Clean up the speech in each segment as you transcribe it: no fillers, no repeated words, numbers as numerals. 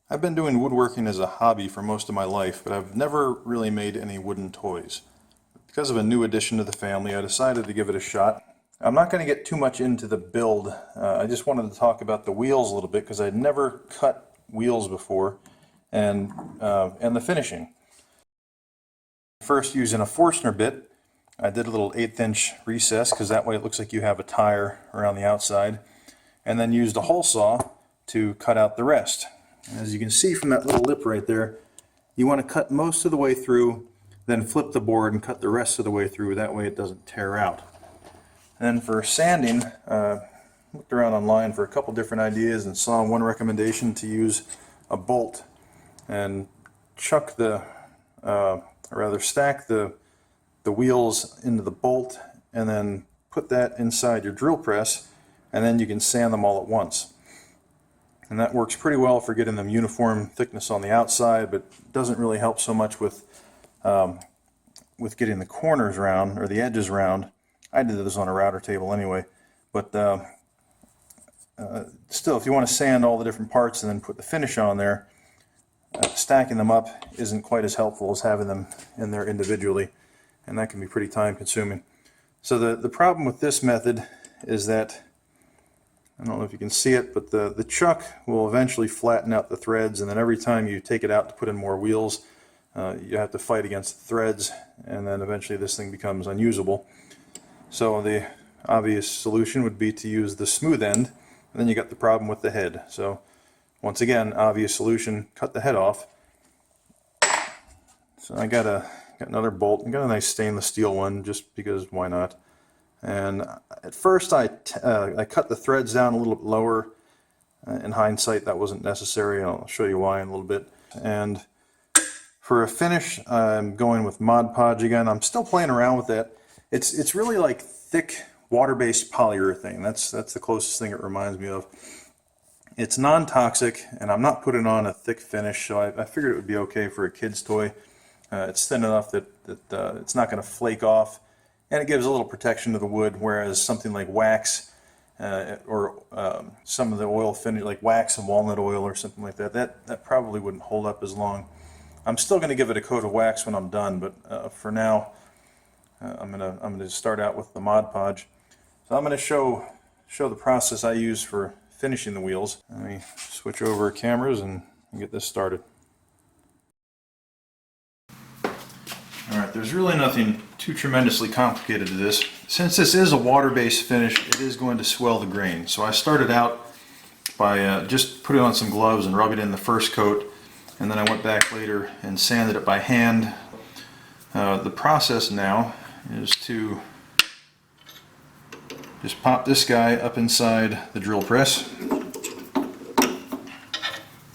I've been doing woodworking as a hobby for most of my life, but I've never really made any wooden toys. Because of a new addition to the family, I decided to give it a shot. I'm not going to get too much into the build. I just wanted to talk about the wheels a little bit because I'd never cut wheels before, and the finishing. First, using a Forstner bit, I did a little 1/8 inch recess because that way it looks like you have a tire around the outside, and then used a hole saw to cut out the rest. As you can see from that little lip right there, you want to cut most of the way through, then flip the board and cut the rest of the way through. That way it doesn't tear out. And then for sanding, looked around online for a couple different ideas and saw one recommendation to use a bolt and chuck the, or rather stack the wheels into the bolt and then put that inside your drill press, and then you can sand them all at once. And that works pretty well for getting them uniform thickness on the outside, but doesn't really help so much with getting the corners round or the edges round. I did this on a router table anyway, but still, if you want to sand all the different parts and then put the finish on there, stacking them up isn't quite as helpful as having them in there individually, and that can be pretty time consuming. So the problem with this method is that, I don't know if you can see it, but the chuck will eventually flatten out the threads, and then every time you take it out to put in more wheels, you have to fight against the threads, and then eventually this thing becomes unusable. So the obvious solution would be to use the smooth end, and then you got the problem with the head. So once again, obvious solution, cut the head off. So I got another bolt. I got a nice stainless steel one just because why not. And at first I cut the threads down a little bit lower. In hindsight, that wasn't necessary. I'll show you why in a little bit. And for a finish, I'm going with Mod Podge again. I'm still playing around with that. It's really like thick water-based polyurethane. That's the closest thing it reminds me of. It's non-toxic, and I'm not putting on a thick finish, so I figured it would be okay for a kid's toy. It's thin enough that it's not going to flake off, and it gives a little protection to the wood, whereas something like wax or some of the oil finish, like wax and walnut oil or something like that probably wouldn't hold up as long. I'm still going to give it a coat of wax when I'm done, but for now I'm gonna start out with the Mod Podge. So I'm going to show the process I use for finishing the wheels. Let me switch over cameras and get this started. Alright, there's really nothing too tremendously complicated to this. Since this is a water-based finish, it is going to swell the grain. So I started out by just putting on some gloves and rubbing in the first coat, and then I went back later and sanded it by hand. The process now is to just pop this guy up inside the drill press.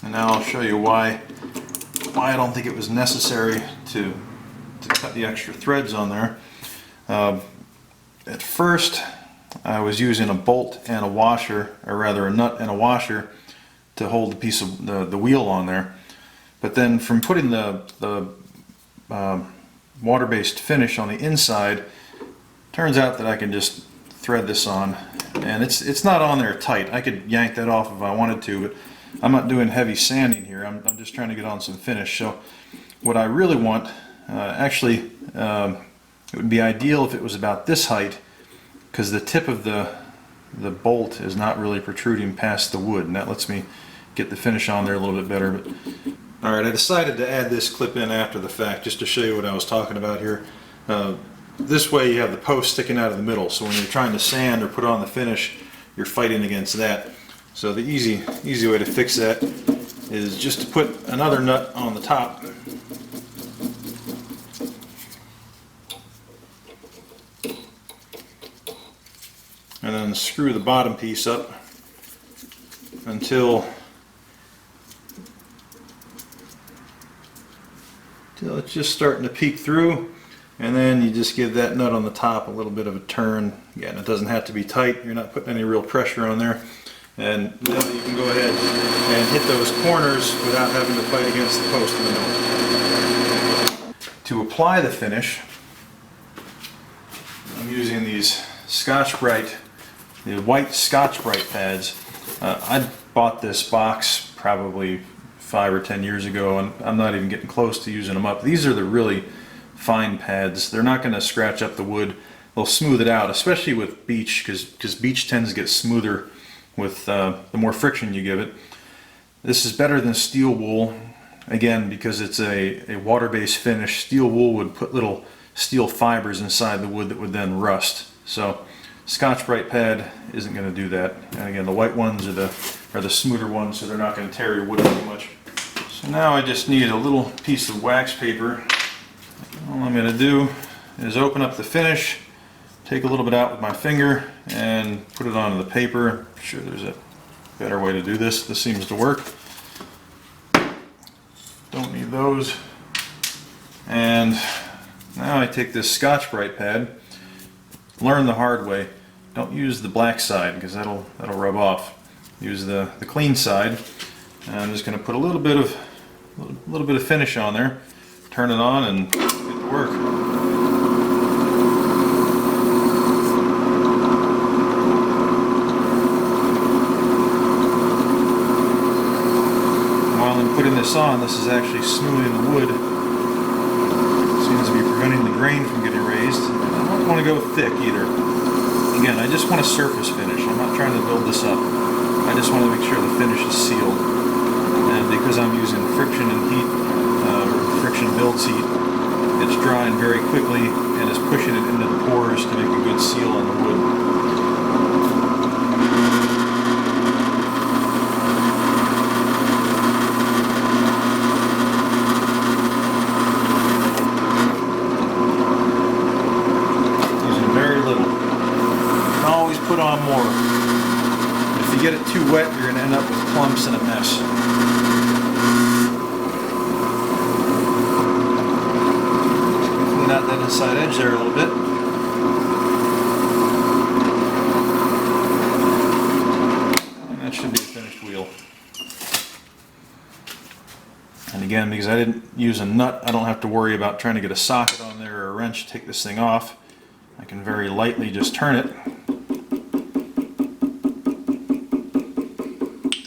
And now I'll show you why I don't think it was necessary to cut the extra threads on there. At first I was using a bolt and a washer, or rather a nut and a washer, to hold the piece of the wheel on there. But then from putting the water-based finish on the inside, turns out that I can just thread this on, and it's not on there tight. I could yank that off if I wanted to, but I'm not doing heavy sanding here. I'm just trying to get on some finish. So what I really want, it would be ideal if it was about this height, because the tip of the bolt is not really protruding past the wood, and that lets me get the finish on there a little bit better. But alright, I decided to add this clip in after the fact just to show you what I was talking about here. This way you have the post sticking out of the middle, so when you're trying to sand or put on the finish, you're fighting against that. So the easy way to fix that is just to put another nut on the top. And then screw the bottom piece up until it's just starting to peek through, and then you just give that nut on the top a little bit of a turn. Again, it doesn't have to be tight. You're not putting any real pressure on there. And now you can go ahead and hit those corners without having to fight against the post in the middle. To apply the finish, I'm using these Scotch-Brite, the white Scotch-Brite pads. I bought this box probably 5 or 10 years ago, and I'm not even getting close to using them up. These are the really fine pads. They're not going to scratch up the wood. They'll smooth it out, especially with beech, because beech tends to get smoother with the more friction you give it. This is better than steel wool, again, because it's a water-based finish. Steel wool would put little steel fibers inside the wood that would then rust. So Scotch-Brite pad isn't going to do that. And again, the white ones are the smoother ones, so they're not going to tear your wood up too much. So now I just need a little piece of wax paper. All I'm going to do is open up the finish, take a little bit out with my finger, and put it onto the paper. I'm sure there's a better way to do this. This seems to work. Don't need those. And now I take this Scotch-Brite pad. Learn the hard way. Don't use the black side because that'll rub off. Use the clean side. And I'm just going to put a little bit of finish on there. Turn it on and get to work. While I'm putting this on, this is actually smoothing the wood. Seems to be preventing the grain from getting raised. I don't want to go thick either. Again, I just want a surface finish. I'm not trying to build this up. I just want to make sure the finish is sealed. And because I'm using friction and heat, friction builds heat, it's drying very quickly and is pushing it into the pores to make a good seal on the wood. Using very little. You can always put on more. If you get it too wet, you're going to end up with clumps and a mess. Out that inside edge there a little bit. And that should be a finished wheel. And again, because I didn't use a nut, I don't have to worry about trying to get a socket on there or a wrench to take this thing off. I can very lightly just turn it.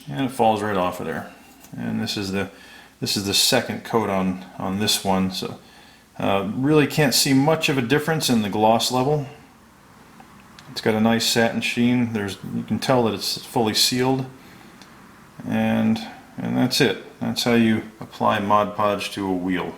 And it falls right off of there. And this is the second coat on this one. So really can't see much of a difference in the gloss level. It's got a nice satin sheen. You can tell that it's fully sealed, and that's it. That's how you apply Mod Podge to a wheel.